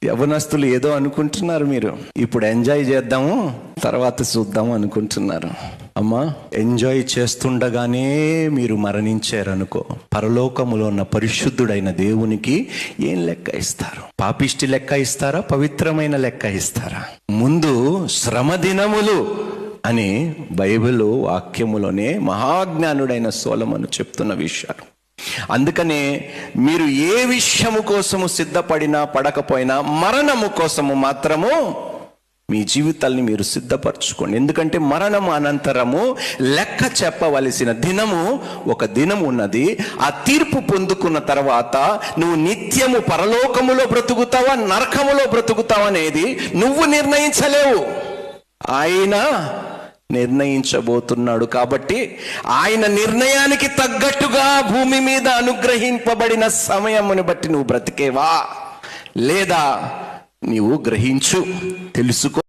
యవనస్తులు ఏదో అనుకుంటున్నారు, మీరు ఇప్పుడు ఎంజాయ్ చేద్దాము తర్వాత చూద్దాము అనుకుంటున్నారు. అమ్మా, ఎంజాయ్ చేస్తుండగానే మీరు మరణించారనుకో, పరలోకములో ఉన్న పరిశుద్ధుడైన దేవునికి ఏం లెక్క ఇస్తారు? పాపిష్టి లెక్క ఇస్తారా, పవిత్రమైన లెక్క ఇస్తారా? ముందు శ్రమ దినములు అని బైబిల్ వాక్యములోనే మహాజ్ఞానుడైన సొలొమోను చెప్తున్న విషయాలు. అందుకనే మీరు ఏ విషయము కోసము సిద్ధపడినా పడకపోయినా మరణము కోసము మాత్రము మీ జీవితాల్ని మీరు సిద్ధపరచుకోండి. ఎందుకంటే మరణము అనంతరము లెక్క చెప్పవలసిన దినము ఒక దినం ఉన్నది. ఆ తీర్పు పొందుకున్న తర్వాత నువ్వు నిత్యము పరలోకములో బ్రతుకుతావా, నరకములో బ్రతుకుతావా అనేది నువ్వు నిర్ణయించలేవు, ఆయన నిర్ణయించబోతున్నాడు. కాబట్టి ఆయన నిర్ణయానికి తగ్గట్టుగా భూమి మీద అనుగ్రహింపబడిన సమయముని బట్టి నువ్వు బ్రతికేవా లేదా నీవు గ్రహించు, తెలుసుకో.